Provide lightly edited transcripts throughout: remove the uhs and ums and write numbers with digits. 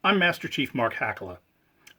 I'm Master Chief Mark Hakala.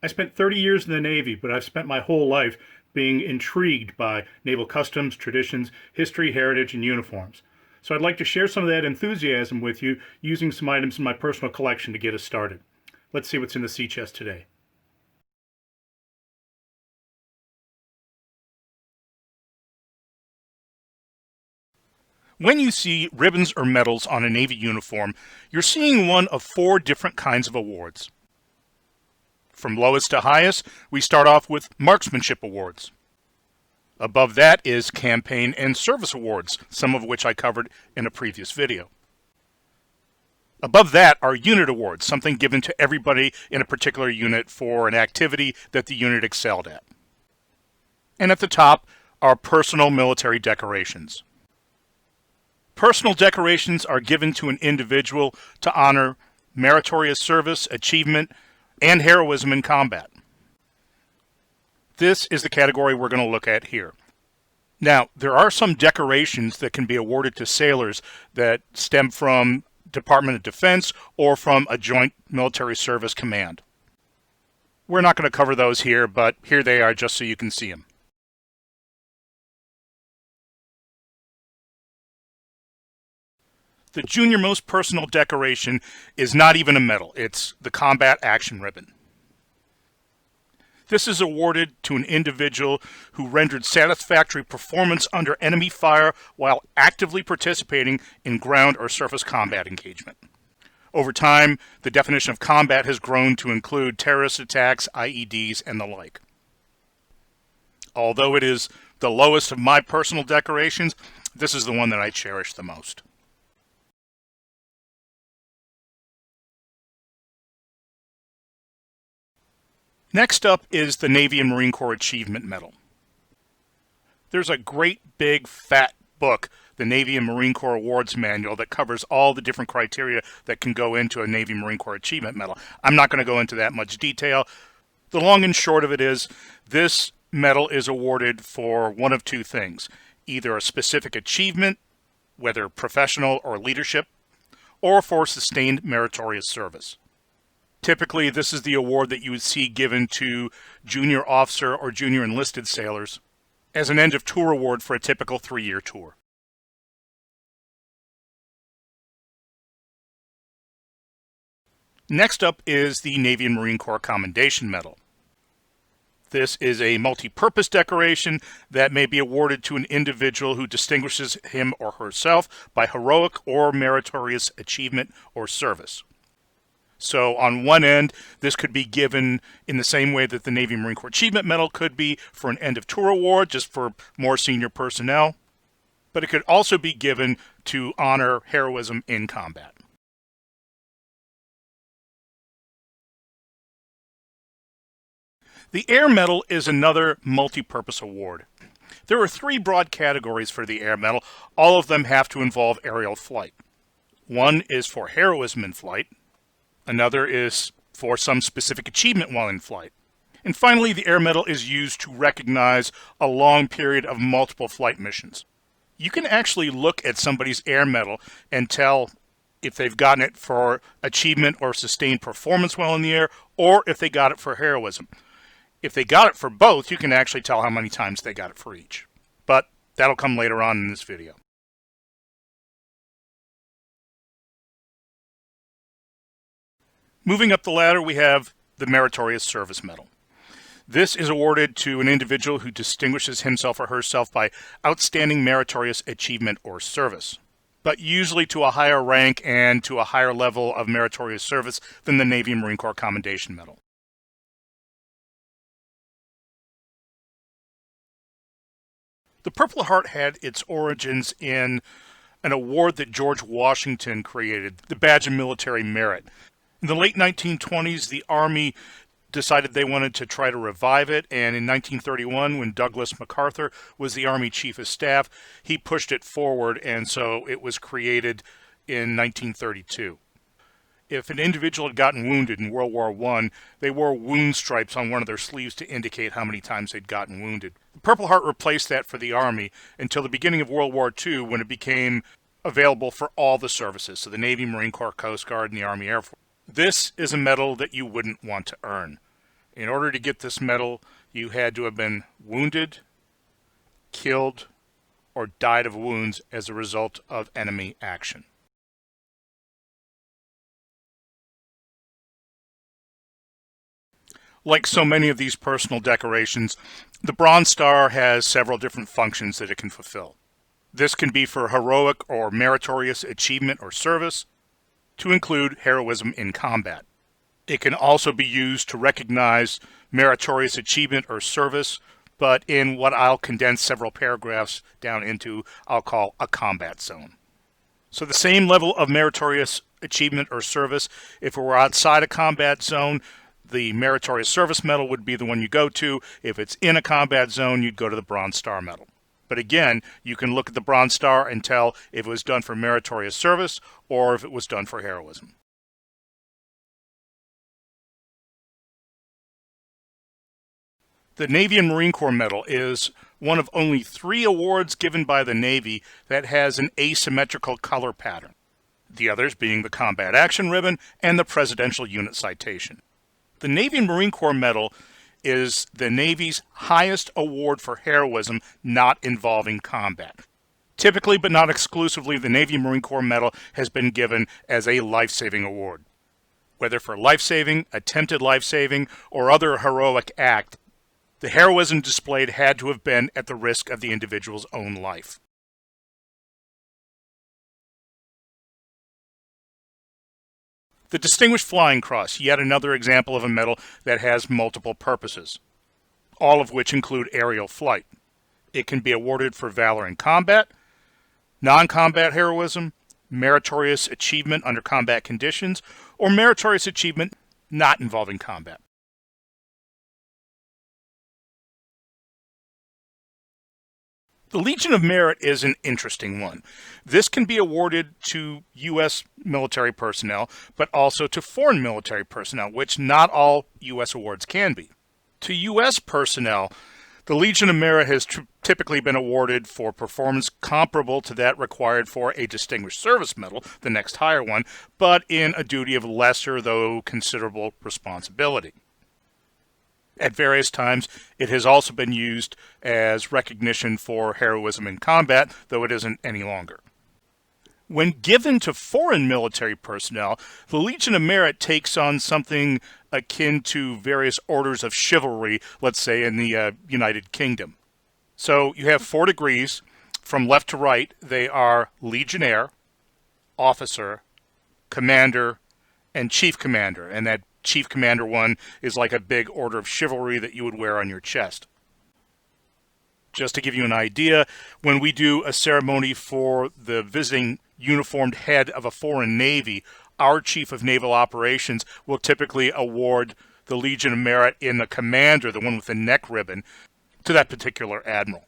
I spent 30 years in the Navy, but I've spent my whole life being intrigued by naval customs, traditions, history, heritage, and uniforms. So I'd like to share some of that enthusiasm with you using some items in my personal collection to get us started. Let's see what's in the sea chest today. When you see ribbons or medals on a Navy uniform, you're seeing one of 4 different kinds of awards. From lowest to highest, we start off with marksmanship awards. Above that is campaign and service awards, some of which I covered in a previous video. Above that are unit awards, something given to everybody in a particular unit for an activity that the unit excelled at. And at the top are personal military decorations. Personal decorations are given to an individual to honor meritorious service, achievement, and heroism in combat. This is the category we're going to look at here. Now, there are some decorations that can be awarded to sailors that stem from Department of Defense or from a joint military service command. We're not going to cover those here, but here they are just so you can see them. The junior-most personal decoration is not even a medal. It's the Combat Action Ribbon. This is awarded to an individual who rendered satisfactory performance under enemy fire while actively participating in ground or surface combat engagement. Over time, the definition of combat has grown to include terrorist attacks, IEDs, and the like. Although it is the lowest of my personal decorations, this is the one that I cherish the most. Next up is the Navy and Marine Corps Achievement Medal. There's a great big fat book, the Navy and Marine Corps Awards Manual, that covers all the different criteria that can go into a Navy Marine Corps Achievement Medal. I'm not going to go into that much detail. The long and short of it is, this medal is awarded for one of 2 things: either a specific achievement, whether professional or leadership, or for sustained meritorious service. Typically, this is the award that you would see given to junior officer or junior enlisted sailors as an end-of-tour award for a typical 3-year tour. Next up is the Navy and Marine Corps Commendation Medal. This is a multi-purpose decoration that may be awarded to an individual who distinguishes him or herself by heroic or meritorious achievement or service. So on one end, this could be given in the same way that the Navy Marine Corps Achievement Medal could be for an end-of-tour award, just for more senior personnel. But it could also be given to honor heroism in combat. The Air Medal is another multi-purpose award. There are 3 broad categories for the Air Medal. All of them have to involve aerial flight. One is for heroism in flight. Another is for some specific achievement while in flight. And finally, the Air Medal is used to recognize a long period of multiple flight missions. You can actually look at somebody's Air Medal and tell if they've gotten it for achievement or sustained performance while in the air, or if they got it for heroism. If they got it for both, you can actually tell how many times they got it for each. But that'll come later on in this video. Moving up the ladder, we have the Meritorious Service Medal. This is awarded to an individual who distinguishes himself or herself by outstanding meritorious achievement or service, but usually to a higher rank and to a higher level of meritorious service than the Navy and Marine Corps Commendation Medal. The Purple Heart had its origins in an award that George Washington created, the Badge of Military Merit. In the late 1920s, the Army decided they wanted to try to revive it, and in 1931, when Douglas MacArthur was the Army Chief of Staff, he pushed it forward, and so it was created in 1932. If an individual had gotten wounded in World War I, they wore wound stripes on one of their sleeves to indicate how many times they'd gotten wounded. The Purple Heart replaced that for the Army until the beginning of World War II, when it became available for all the services, so the Navy, Marine Corps, Coast Guard, and the Army Air Force. This is a medal that you wouldn't want to earn. In order to get this medal, you had to have been wounded, killed, or died of wounds as a result of enemy action. Like so many of these personal decorations, the Bronze Star has several different functions that it can fulfill. This can be for heroic or meritorious achievement or service, to include heroism in combat. It can also be used to recognize meritorious achievement or service, but in what I'll condense several paragraphs down into, I'll call a combat zone. So the same level of meritorious achievement or service, if it were outside a combat zone, the Meritorious Service Medal would be the one you go to. If it's in a combat zone, you'd go to the Bronze Star Medal. But again, you can look at the Bronze Star and tell if it was done for meritorious service or if it was done for heroism. The Navy and Marine Corps Medal is one of only 3 awards given by the Navy that has an asymmetrical color pattern, the others being the Combat Action Ribbon and the Presidential Unit Citation. The Navy and Marine Corps Medal is the Navy's highest award for heroism not involving combat. Typically, but not exclusively, the Navy and Marine Corps Medal has been given as a life-saving award. Whether for life-saving, attempted life-saving, or other heroic act, the heroism displayed had to have been at the risk of the individual's own life. The Distinguished Flying Cross, yet another example of a medal that has multiple purposes, all of which include aerial flight. It can be awarded for valor in combat, non-combat heroism, meritorious achievement under combat conditions, or meritorious achievement not involving combat. The Legion of Merit is an interesting one. This can be awarded to U.S. military personnel, but also to foreign military personnel, which not all U.S. awards can be. To U.S. personnel, the Legion of Merit has typically been awarded for performance comparable to that required for a Distinguished Service Medal, the next higher one, but in a duty of lesser, though considerable, responsibility. At various times, it has also been used as recognition for heroism in combat, though it isn't any longer. When given to foreign military personnel, the Legion of Merit takes on something akin to various orders of chivalry, let's say in the United Kingdom. So you have 4 degrees. From left to right, they are Legionnaire, Officer, Commander, and Chief Commander, and that Chief Commander one is like a big order of chivalry that you would wear on your chest. Just to give you an idea, when we do a ceremony for the visiting uniformed head of a foreign navy, our Chief of Naval Operations will typically award the Legion of Merit in the Commander, the one with the neck ribbon, to that particular admiral.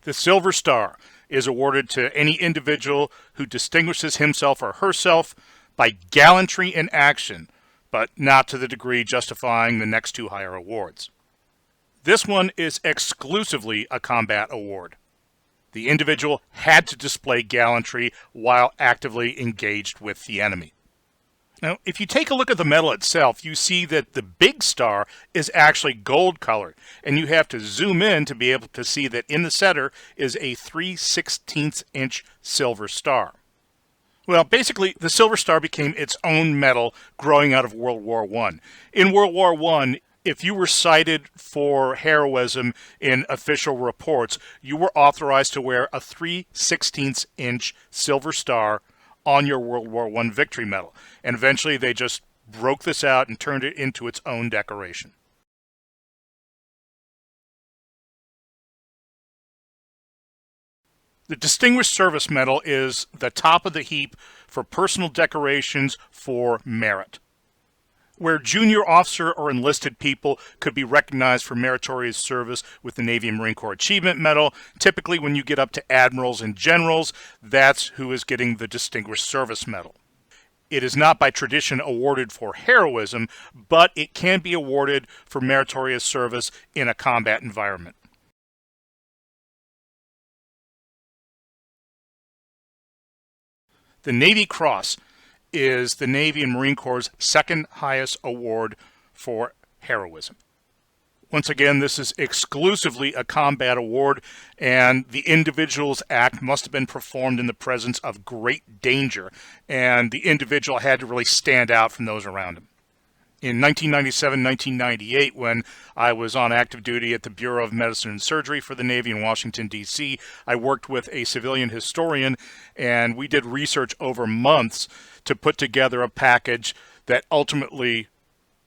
The Silver Star is awarded to any individual who distinguishes himself or herself by gallantry in action, but not to the degree justifying the next 2 higher awards. This one is exclusively a combat award. The individual had to display gallantry while actively engaged with the enemy. Now, if you take a look at the medal itself, you see that the big star is actually gold colored, and you have to zoom in to be able to see that in the center is a 3/16 inch silver star. Well, basically, the Silver Star became its own medal growing out of World War I. In World War I, if you were cited for heroism in official reports, you were authorized to wear a 3/16 inch silver star on your World War I victory medal. And eventually they just broke this out and turned it into its own decoration. The Distinguished Service Medal is the top of the heap for personal decorations for merit. Where junior officer or enlisted people could be recognized for meritorious service with the Navy and Marine Corps Achievement Medal, typically when you get up to admirals and generals, that's who is getting the Distinguished Service Medal. It is not by tradition awarded for heroism, but it can be awarded for meritorious service in a combat environment. The Navy Cross is the Navy and Marine Corps' second highest award for heroism. Once again, this is exclusively a combat award, and the individual's act must have been performed in the presence of great danger, and the individual had to really stand out from those around him. In 1997-1998, when I was on active duty at the Bureau of Medicine and Surgery for the Navy in Washington, D.C., I worked with a civilian historian, and we did research over months to put together a package that ultimately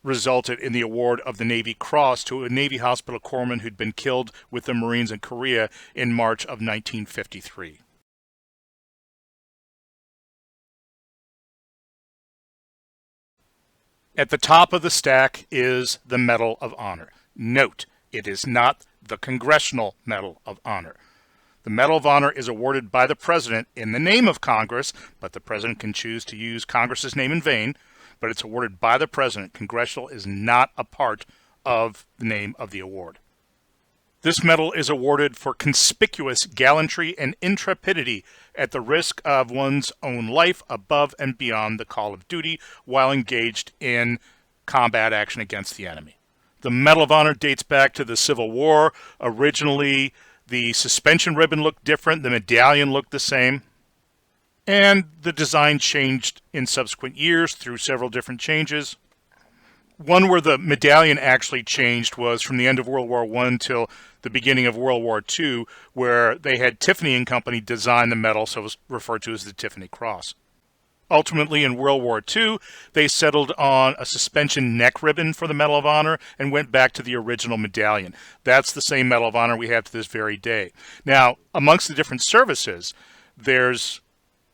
resulted in the award of the Navy Cross to a Navy hospital corpsman who'd been killed with the Marines in Korea in March of 1953. At the top of the stack is the Medal of Honor. Note, it is not the Congressional Medal of Honor. The Medal of Honor is awarded by the President in the name of Congress, but the President can choose to use Congress's name in vain, but it's awarded by the President. Congressional is not a part of the name of the award. This medal is awarded for conspicuous gallantry and intrepidity at the risk of one's own life above and beyond the call of duty while engaged in combat action against the enemy. The Medal of Honor dates back to the Civil War. Originally, the suspension ribbon looked different, the medallion looked the same, and the design changed in subsequent years through several different changes. One where the medallion actually changed was from the end of World War I till the beginning of World War II, where they had Tiffany and Company design the medal, so it was referred to as the Tiffany Cross. Ultimately, in World War II, they settled on a suspension neck ribbon for the Medal of Honor and went back to the original medallion. That's the same Medal of Honor we have to this very day. Now, amongst the different services, there's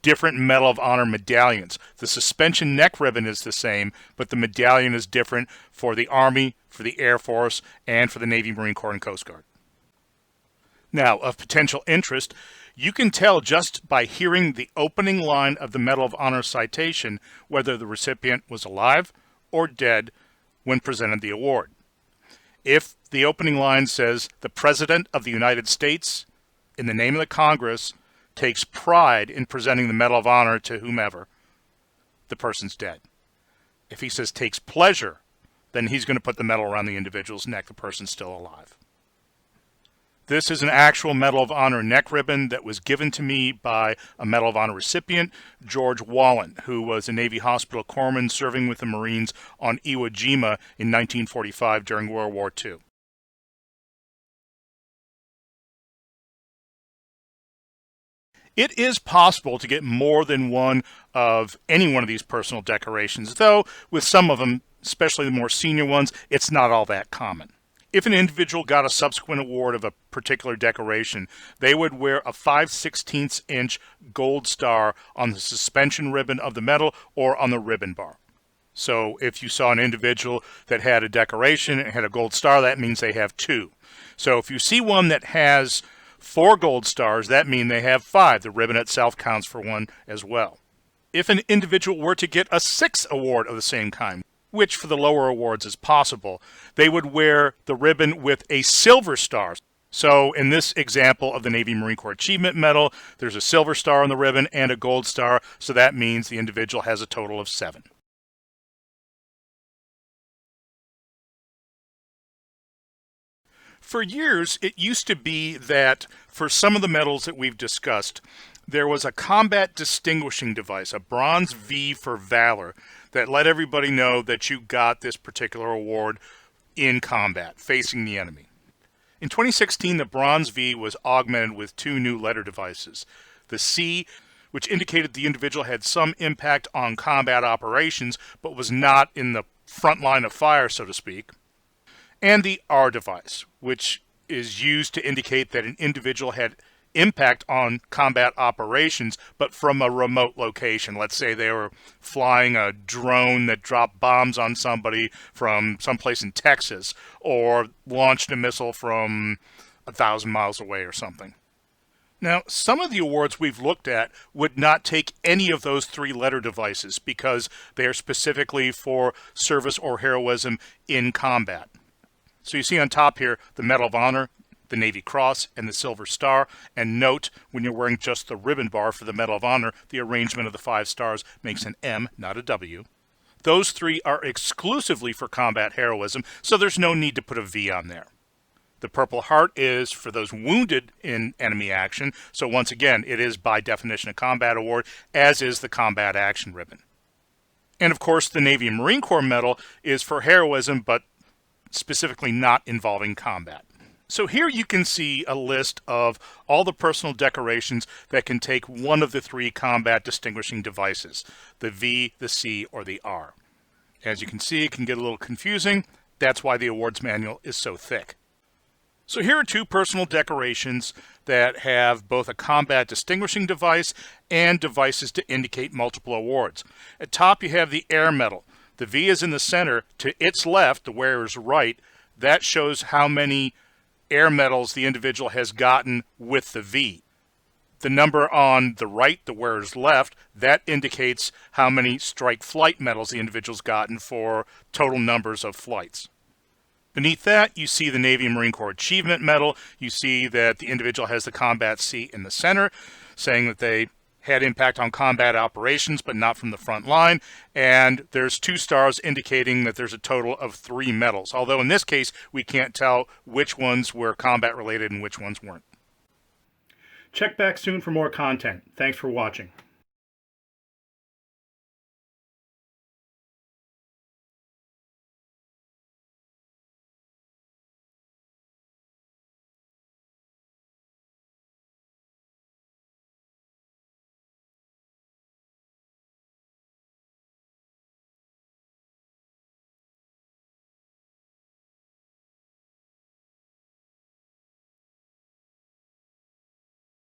different Medal of Honor medallions. The suspension neck ribbon is the same, but the medallion is different for the Army, for the Air Force, and for the Navy, Marine Corps, and Coast Guard. Now, of potential interest, you can tell just by hearing the opening line of the Medal of Honor citation whether the recipient was alive or dead when presented the award. If the opening line says, "The President of the United States, in the name of the Congress, takes pride in presenting the Medal of Honor to whomever," the person's dead. If he says takes pleasure, then he's going to put the medal around the individual's neck. The person's still alive. This is an actual Medal of Honor neck ribbon that was given to me by a Medal of Honor recipient, George Wallen, who was a Navy hospital corpsman serving with the Marines on Iwo Jima in 1945 during World War II. It is possible to get more than one of any one of these personal decorations, though with some of them, especially the more senior ones, it's not all that common. If an individual got a subsequent award of a particular decoration, they would wear a 5/16 inch gold star on the suspension ribbon of the medal or on the ribbon bar. So if you saw an individual that had a decoration and had a gold star, that means they have two. So if you see one that has 4 gold stars, that means they have 5. The ribbon itself counts for 1 as well. If an individual were to get a 6th award of the same kind, which for the lower awards is possible, they would wear the ribbon with a silver star. So in this example of the Navy Marine Corps Achievement Medal, there's a silver star on the ribbon and a gold star, so that means the individual has a total of 7. For years, it used to be that for some of the medals that we've discussed, there was a combat distinguishing device, a bronze V for Valor, that let everybody know that you got this particular award in combat, facing the enemy. In 2016, the bronze V was augmented with 2 new letter devices. The C, which indicated the individual had some impact on combat operations, but was not in the front line of fire, so to speak, and the R device, which is used to indicate that an individual had impact on combat operations, but from a remote location. Let's say they were flying a drone that dropped bombs on somebody from someplace in Texas, or launched a missile from 1,000 miles away or something. Now, some of the awards we've looked at would not take any of those 3 letter devices because they are specifically for service or heroism in combat. So you see on top here the Medal of Honor, the Navy Cross, and the Silver Star. And note, when you're wearing just the ribbon bar for the Medal of Honor, the arrangement of the 5 stars makes an M, not a W. Those 3 are exclusively for combat heroism, so there's no need to put a V on there. The Purple Heart is for those wounded in enemy action, so once again, it is by definition a combat award, as is the Combat Action Ribbon. And of course, the Navy and Marine Corps Medal is for heroism, but specifically not involving combat. So here you can see a list of all the personal decorations that can take one of the 3 combat distinguishing devices, the V, the C, or the R. As you can see, it can get a little confusing. That's why the awards manual is so thick. So here are 2 personal decorations that have both a combat distinguishing device and devices to indicate multiple awards. At top you have the Air Medal. The V is in the center. To its left, the wearer's right, that shows how many air medals the individual has gotten with the V. The number on the right, the wearer's left, that indicates how many strike flight medals the individual's gotten for total numbers of flights. Beneath that, you see the Navy and Marine Corps Achievement Medal. You see that the individual has the Combat C in the center, saying that they had impact on combat operations, but not from the front line. And there's 2 stars indicating that there's a total of 3 medals. Although in this case, we can't tell which ones were combat related and which ones weren't. Check back soon for more content. Thanks for watching.